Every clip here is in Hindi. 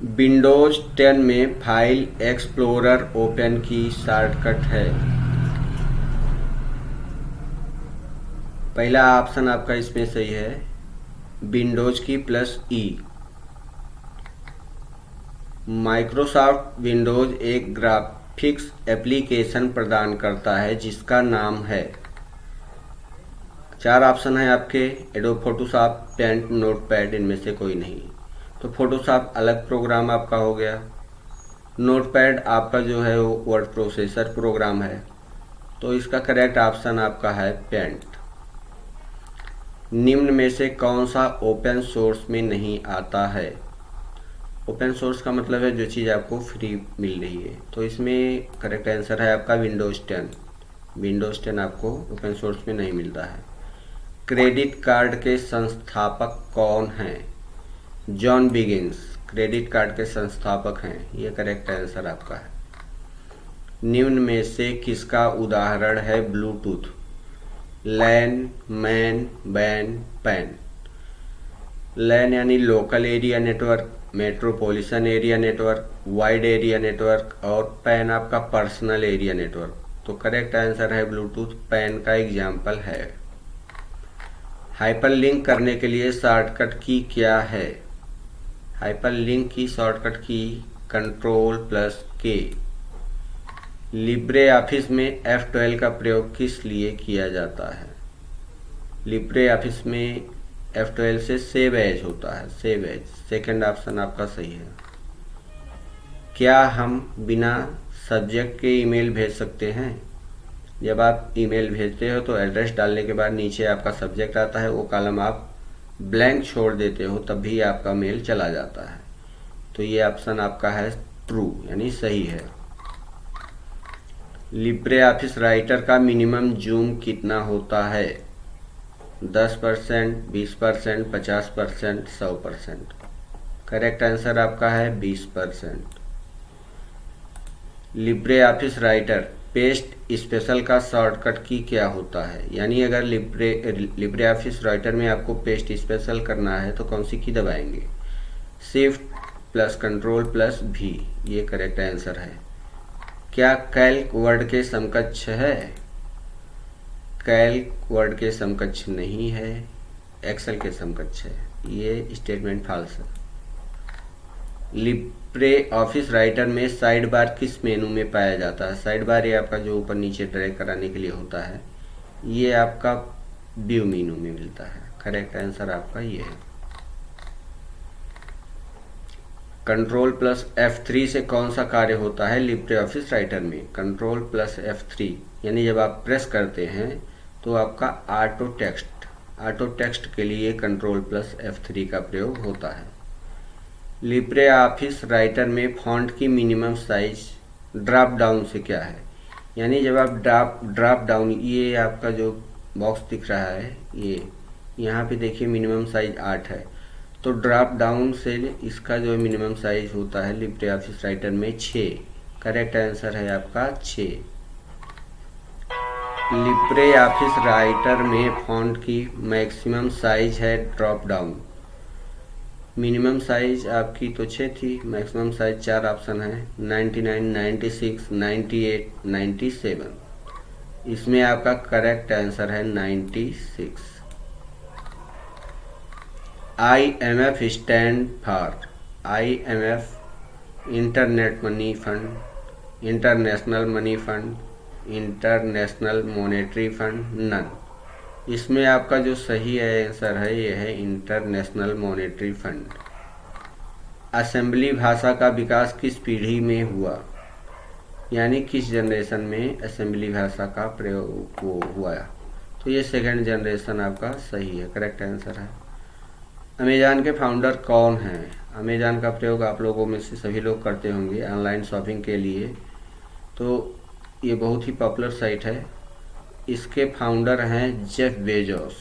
विंडोज 10 में फाइल एक्सप्लोरर ओपन की शॉर्टकट है। पहला ऑप्शन आपका इसमें सही है, विंडोज की प्लस ई। माइक्रोसॉफ्ट विंडोज एक ग्राफिक्स एप्लीकेशन प्रदान करता है जिसका नाम है। चार ऑप्शन है आपके, एडोब फोटोशॉप, पेंट, नोटपैड, इनमें से कोई नहीं। तो फोटोशॉप अलग प्रोग्राम आपका हो गया, नोटपैड आपका जो है वो वर्ड प्रोसेसर प्रोग्राम है। तो इसका करेक्ट ऑप्शन आपका है पेंट। निम्न में से कौन सा ओपन सोर्स में नहीं आता है? ओपन सोर्स का मतलब है जो चीज़ आपको फ्री मिल रही है। तो इसमें करेक्ट आंसर है आपका विंडोज 10। विंडोज 10 आपको ओपन सोर्स में नहीं मिलता है। क्रेडिट कार्ड के संस्थापक कौन हैं? जॉन बिगिंस क्रेडिट कार्ड के संस्थापक हैं, ये करेक्ट आंसर आपका है। निम्न में से किसका उदाहरण है ब्लूटूथ? लैन, मैन, बैन, पैन। लैन यानी local area network, metropolitan area network, wide area network, और पैन आपका पर्सनल एरिया नेटवर्क। तो करेक्ट आंसर है ब्लूटूथ, पैन का एग्जाम्पल है। हाइपरलिंक करने के लिए शॉर्टकट की क्या है? हाइपरलिंक की शॉर्टकट की Ctrl+K। लिब्रे ऑफिस में F12 का प्रयोग किस लिए किया जाता है? लिब्रे ऑफिस में F12 से सेव एज होता है, सेव एज। सेकेंड ऑप्शन आपका सही है। क्या हम बिना सब्जेक्ट के ईमेल भेज सकते हैं? जब आप ईमेल भेजते हो तो एड्रेस डालने के बाद नीचे आपका सब्जेक्ट आता है, वो कॉलम आप ब्लैंक छोड़ देते हो तब भी आपका मेल चला जाता है। तो ये ऑप्शन आपका है ट्रू, यानी सही है। लिब्रे ऑफिस राइटर का मिनिमम जूम कितना होता है? 10%, 20%, 50%, 100%। करेक्ट आंसर आपका है 20%। Libre office writer paste special का शॉर्टकट की क्या होता है? यानी अगर लिब्रे ऑफिस राइटर में आपको पेस्ट स्पेशल करना है तो कौन सी की दबाएंगे? Shift+Ctrl+V, ये करेक्ट आंसर है। क्या कैल्क वर्ड के समकक्ष है? कैल्क वर्ड के समकक्ष नहीं है, एक्सेल के समकक्ष है। ये स्टेटमेंट फॉल्स है। लिब्रे ऑफिस राइटर में साइड बार किस मेनू में पाया जाता है? साइड बार ये आपका जो ऊपर नीचे ड्रैग कराने के लिए होता है, ये आपका व्यू मेनू में मिलता है। करेक्ट आंसर आपका ये है। Ctrl+F3 से कौन सा कार्य होता है लिब्रे ऑफिस राइटर में? Ctrl+F3 यानी जब आप प्रेस करते हैं तो आपका ऑटो टेक्स्ट के लिए Ctrl+F3 का प्रयोग होता है। लिब्रे ऑफिस राइटर में फॉन्ट की मिनिमम साइज ड्रॉप डाउन से क्या है? यानी जब आप ड्रॉप डाउन, ये आपका जो बॉक्स दिख रहा है, ये यहाँ पे देखिए मिनिमम साइज 8 है। तो ड्रॉप डाउन से इसका जो मिनिमम साइज होता है लिब्रे ऑफिस राइटर में 6। करेक्ट आंसर है आपका 6। लिब्रे ऑफिस राइटर में फॉन्ट की मैक्सिमम साइज है ड्रॉप डाउन। मिनिमम साइज आपकी तो 6 थी, मैक्सिमम साइज 4 ऑप्शन है, 99, 96, 98, 97। इसमें आपका करेक्ट आंसर है 96। IMF stand for? IMF internet money fund, international money fund, international monetary fund, none. इसमें आपका जो सही आंसर है ये है इंटरनेशनल मॉनेटरी फंड। असेंबली भाषा का विकास किस पीढ़ी में हुआ? यानी किस जनरेशन में असेंबली भाषा का प्रयोग हुआ? तो ये सेकंड जनरेशन आपका सही है, करेक्ट आंसर है। अमेज़न के फाउंडर कौन हैं? अमेज़न का प्रयोग आप लोगों में से सभी लोग करते होंगे ऑनलाइन शॉपिंग के लिए, तो ये बहुत ही पॉपुलर साइट है। इसके फाउंडर हैं जेफ बेजोस।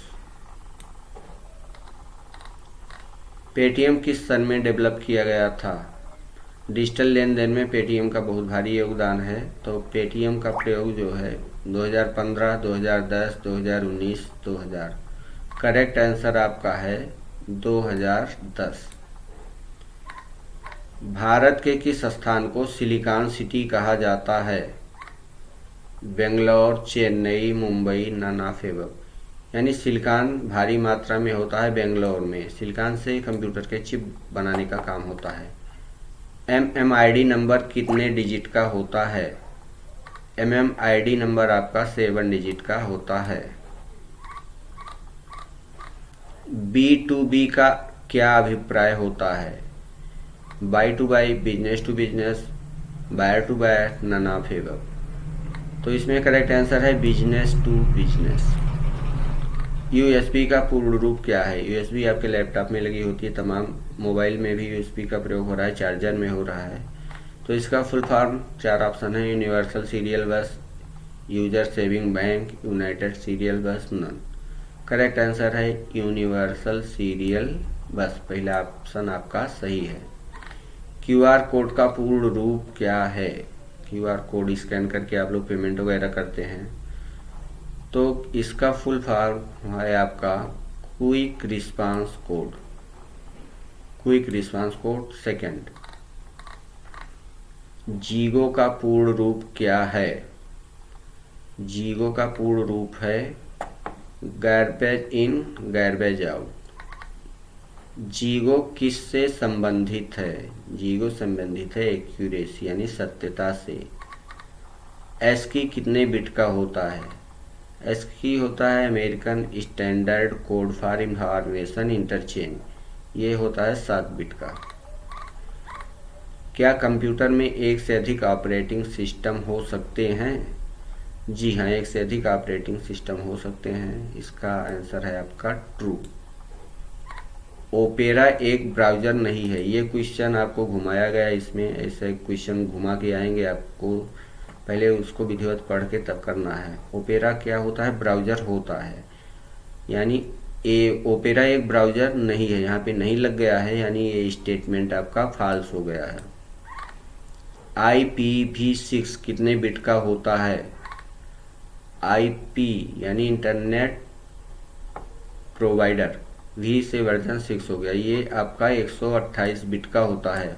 पेटीएम किस सन में डेवलप किया गया था? डिजिटल लेन देन में पेटीएम का बहुत भारी योगदान है। तो पेटीएम का प्रयोग जो है 2015, 2010, 2019, 2000। करेक्ट आंसर आपका है 2010। भारत के किस स्थान को सिलिकॉन सिटी कहा जाता है? बेंगलोर, चेन्नई, मुंबई, नानाफेबक। यानी सिलिकॉन भारी मात्रा में होता है बेंगलोर में। सिलिकॉन से कंप्यूटर के चिप बनाने का काम होता है। MMID नंबर कितने डिजिट का होता है? MMID नंबर आपका 7 डिजिट का होता है। B2B का क्या अभिप्राय होता है? Buy to buy, business to business, buyer to buyer, नानाफेबक। तो इसमें करेक्ट आंसर है बिजनेस टू बिजनेस। USB का पूर्ण रूप क्या है? USB आपके लैपटॉप में लगी होती है, तमाम मोबाइल में भी USB का प्रयोग हो रहा है, चार्जर में हो रहा है। तो इसका फुल फॉर्म 4 ऑप्शन है: universal serial bus, user saving bank, united serial bus, none. Correct answer है यूनिवर्सल सीरियल बस। पहला ऑप्शन आपका सही है। QR कोड का पूर्ण रूप क्या है? QR कोड स्कैन करके आप लोग पेमेंट वगैरह करते हैं, तो इसका फुल फॉर्म है आपका quick response code. Quick response code. Second, जीगो का पूर्ण रूप क्या है? जीगो का पूर्ण रूप है गार्बेज इन गार्बेज आउट। जीगो किससे संबंधित है? जीगो संबंधित है एक्यूरेसी यानी सत्यता से। ASCII कितने बिट का होता है? ASCII होता है American standard code for information interchange. ये होता है 7 बिट का। क्या कंप्यूटर में एक से अधिक ऑपरेटिंग सिस्टम हो सकते हैं? जी हाँ, एक से अधिक ऑपरेटिंग सिस्टम हो सकते हैं। इसका आंसर है आपका ट्रू। ओपेरा एक ब्राउज़र नहीं है। ये क्वेश्चन आपको घुमाया गया, इसमें ऐसे क्वेश्चन घुमा के आएंगे, आपको पहले उसको विधिवत पढ़ के तब करना है। ओपेरा क्या होता है? ब्राउज़र होता है। यानी ओपेरा एक ब्राउज़र नहीं है, यहाँ पे नहीं लग गया है, यानी ये स्टेटमेंट आपका फॉल्स हो गया है। IPv6 कितने बिट का होता है? IP यानी इंटरनेट प्रोवाइडर, V से वर्जन 6 हो गया, ये आपका 128 बिट का होता है।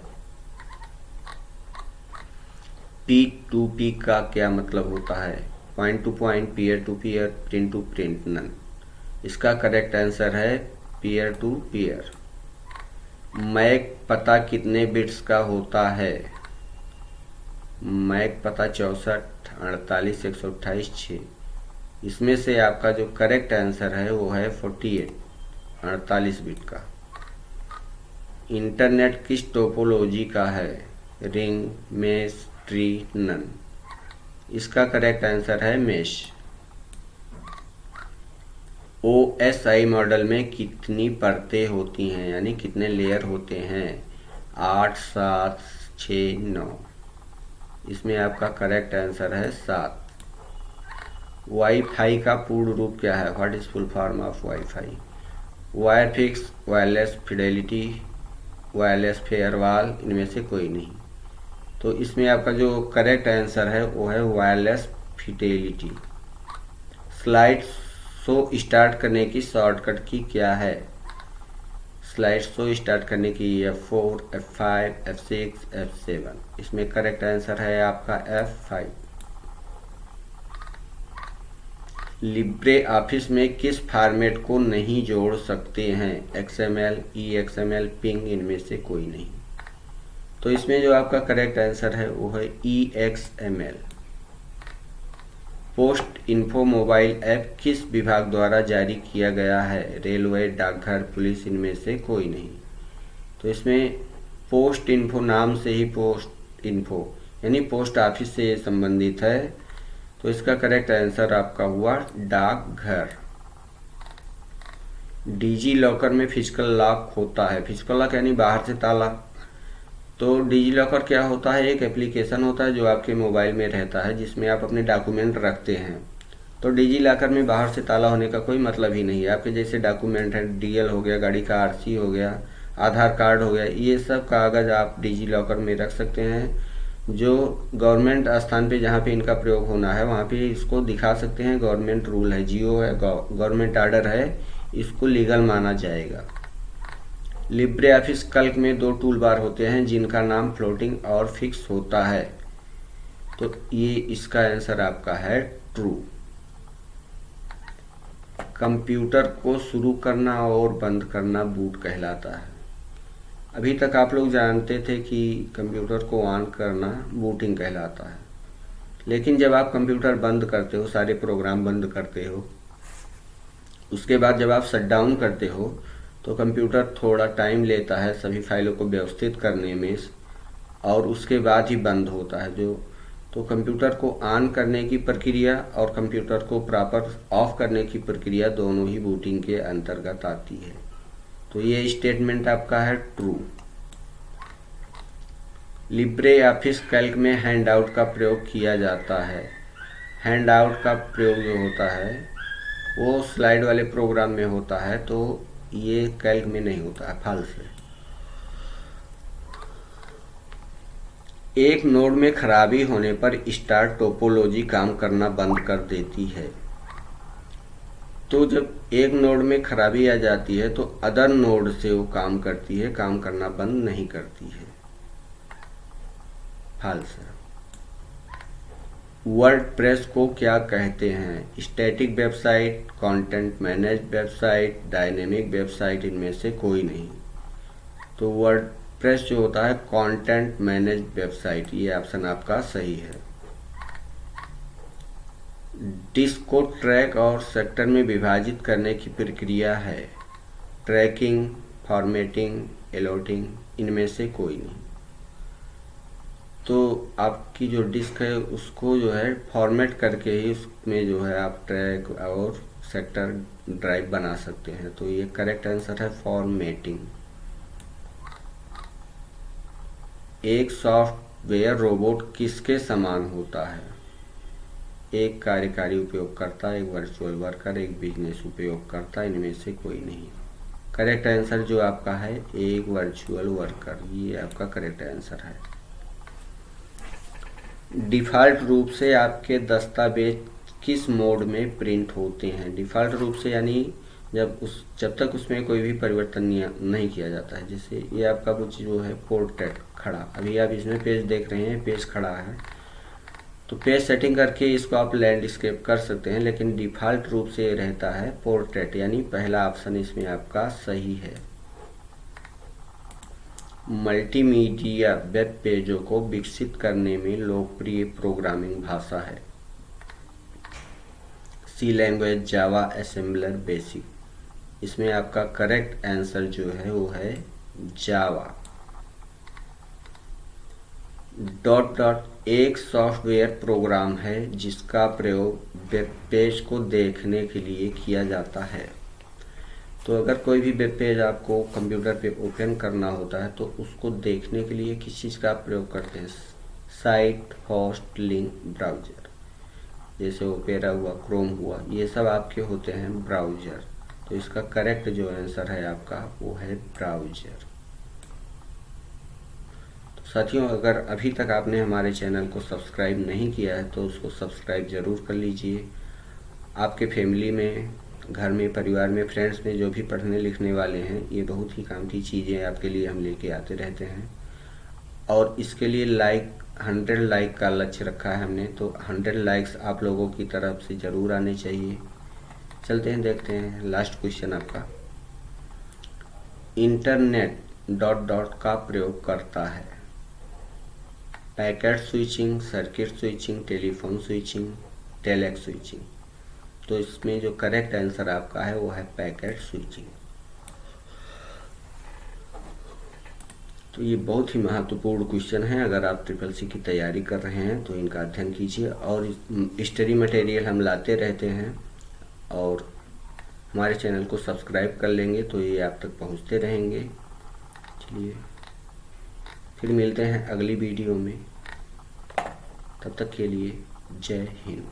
P2P का क्या मतलब होता है? Point to point, peer to peer, print to print, none. इसका करेक्ट आंसर है पीयर टू पीयर। मैक पता कितने बिट्स का होता है? मैक पता 64, 48, 128, 6। इसमें से आपका जो करेक्ट आंसर है वो है 48, 48 बिट का। इंटरनेट किस टोपोलॉजी का है? Ring, mesh, tree, none. इसका करेक्ट आंसर है मेश। OSI मॉडल में कितनी परतें होती हैं, यानी कितने लेयर होते हैं? 8, 7, 6, 9। इसमें आपका करेक्ट आंसर है 7। वाईफाई का पूर्ण रूप क्या है? What is full form of wifi? Wire fix, wireless fidelity, wireless firewall, इनमें से कोई नहीं। तो इसमें आपका जो करेक्ट आंसर है वो है wireless Fidelity. Slide show start करने की शॉर्टकट की क्या है? स्लाइड शो स्टार्ट करने की F4, F5, F6, F7। इसमें करेक्ट आंसर है आपका F5। लिब्रे ऑफिस में किस फॉर्मेट को नहीं जोड़ सकते हैं? XML, EXML, पिंग, इनमें से कोई नहीं। तो इसमें जो आपका करेक्ट आंसर है वो है EXML। Post info mobile app किस विभाग द्वारा जारी किया गया है? रेलवे, डाकघर, पुलिस, इनमें से कोई नहीं। तो इसमें पोस्ट इन्फो नाम से ही पोस्ट इन्फो यानी पोस्ट ऑफिस से ये संबंधित है। तो इसका करेक्ट आंसर आपका हुआ डाकघर। डिजी लॉकर में फिजिकल लॉक होता है। फिजिकल लॉक यानी बाहर से ताला। तो डिजी लॉकर क्या होता है? एक एप्लीकेशन होता है जो आपके मोबाइल में रहता है, जिसमें आप अपने डॉक्यूमेंट रखते हैं। तो डिजी लॉकर में बाहर से ताला होने का कोई मतलब ही नहीं है। आपके जैसे डॉक्यूमेंट है, DL हो गया, गाड़ी का RC हो गया, आधार कार्ड हो गया, ये सब कागज़ आप डिजी लॉकर में रख सकते हैं। जो गवर्नमेंट स्थान पे जहाँ पे इनका प्रयोग होना है वहाँ पे इसको दिखा सकते हैं। गवर्नमेंट रूल है, GO है, गवर्नमेंट ऑर्डर है, इसको लीगल माना जाएगा। लिब्रे ऑफिस कैल्क में 2 टूल बार होते हैं जिनका नाम फ्लोटिंग और फिक्स होता है। तो ये इसका आंसर आपका है ट्रू। कंप्यूटर को शुरू करना और बंद करना बूट कहलाता है। अभी तक आप लोग जानते थे कि कंप्यूटर को ऑन करना बूटिंग कहलाता है, लेकिन जब आप कंप्यूटर बंद करते हो, सारे प्रोग्राम बंद करते हो, उसके बाद जब आप शट डाउन करते हो तो कंप्यूटर थोड़ा टाइम लेता है सभी फाइलों को व्यवस्थित करने में, और उसके बाद ही बंद होता है। तो कंप्यूटर को ऑन करने की प्रक्रिया और कंप्यूटर को प्रॉपर ऑफ करने की प्रक्रिया दोनों ही बूटिंग के अंतर्गत आती है। तो ये स्टेटमेंट आपका है ट्रू। लिब्रे ऑफिस कैल्क में हैंडआउट का प्रयोग किया जाता है। हैंडआउट का प्रयोग जो होता है वो स्लाइड वाले प्रोग्राम में होता है, तो ये कैल्क में नहीं होता है, फॉल्स है। एक नोड में खराबी होने पर स्टार्ट टोपोलॉजी काम करना बंद कर देती है। तो जब एक नोड में खराबी आ जाती है तो अदर नोड से वो काम करती है, काम करना बंद नहीं करती है। फॉल्स है। वर्डप्रेस को क्या कहते हैं? Static website, content manage website, dynamic website, इनमें से कोई नहीं। तो वर्डप्रेस जो होता है कंटेंट मैनेज वेबसाइट, ये ऑप्शन आपका सही है। डिस्क को ट्रैक और सेक्टर में विभाजित करने की प्रक्रिया है ट्रैकिंग, फॉर्मेटिंग, एलोटिंग, इनमें से कोई नहीं। तो आपकी जो डिस्क है उसको जो है फॉर्मेट करके ही उसमें जो है आप ट्रैक और सेक्टर ड्राइव बना सकते हैं। तो ये करेक्ट आंसर है फॉर्मेटिंग। एक सॉफ्टवेयर रोबोट किसके समान होता है? एक कार्यकारी उपयोगकर्ता, एक वर्चुअल वर्कर, एक बिजनेस उपयोगकर्ता, इनमें से कोई नहीं। करेक्ट आंसर जो आपका है एक वर्चुअल वर्कर, ये आपका करेक्ट आंसर है। डिफ़ॉल्ट रूप से आपके दस्तावेज किस मोड में प्रिंट होते हैं? डिफ़ॉल्ट रूप से यानी जब तक उसमें कोई भी परिवर्तन नहीं किया जाता है। जैसे ये आपका कुछ जो है पोर्ट्रेट खड़ा, अभी आप इसमें पेज देख रहे हैं, पेज खड़ा है, तो पेज सेटिंग करके इसको आप लैंडस्केप कर सकते हैं, लेकिन डिफ़ॉल्ट रूप से ये रहता है पोर्ट्रेट, यानी पहला ऑप्शन इसमें आपका सही है। मल्टीमीडिया वेब पेजों को विकसित करने में लोकप्रिय प्रोग्रामिंग भाषा है सी लैंग्वेज, जावा, असेंबलर, बेसिक। इसमें आपका करेक्ट आंसर जो है वो है जावा। डॉट डॉट एक सॉफ्टवेयर प्रोग्राम है जिसका प्रयोग वेब पेज को देखने के लिए किया जाता है। तो अगर कोई भी वेब पेज आपको कंप्यूटर पे ओपन करना होता है तो उसको देखने के लिए किस चीज़ का आप प्रयोग करते हैं? Site, host, link, browser. जैसे ओपेरा हुआ, क्रोम हुआ, ये सब आपके होते हैं ब्राउज़र। तो इसका करेक्ट जो आंसर है आपका वो है ब्राउज़र। तो साथियों, अगर अभी तक आपने हमारे चैनल को सब्सक्राइब नहीं किया है तो उसको सब्सक्राइब ज़रूर कर लीजिए। आपके फैमिली में, घर में, परिवार में, फ्रेंड्स में जो भी पढ़ने लिखने वाले हैं, ये बहुत ही काम की चीज़ें आपके लिए हम लेके आते रहते हैं। और इसके लिए 100 लाइक का लक्ष्य रखा है हमने, तो 100 लाइक्स आप लोगों की तरफ से ज़रूर आने चाहिए। चलते हैं, देखते हैं लास्ट क्वेश्चन आपका। इंटरनेट डॉट डॉट का प्रयोग करता है packet switching, circuit switching, telephone switching, telex switching. तो इसमें जो करेक्ट आंसर आपका है वो है पैकेट स्विचिंग। तो ये बहुत ही महत्वपूर्ण क्वेश्चन है। अगर आप ट्रिपल-सी की तैयारी कर रहे हैं तो इनका अध्ययन कीजिए, और स्टडी मटेरियल हम लाते रहते हैं, और हमारे चैनल को सब्सक्राइब कर लेंगे तो ये आप तक पहुंचते रहेंगे। चलिए फिर मिलते हैं अगली वीडियो में, तब तक के लिए जय हिंद।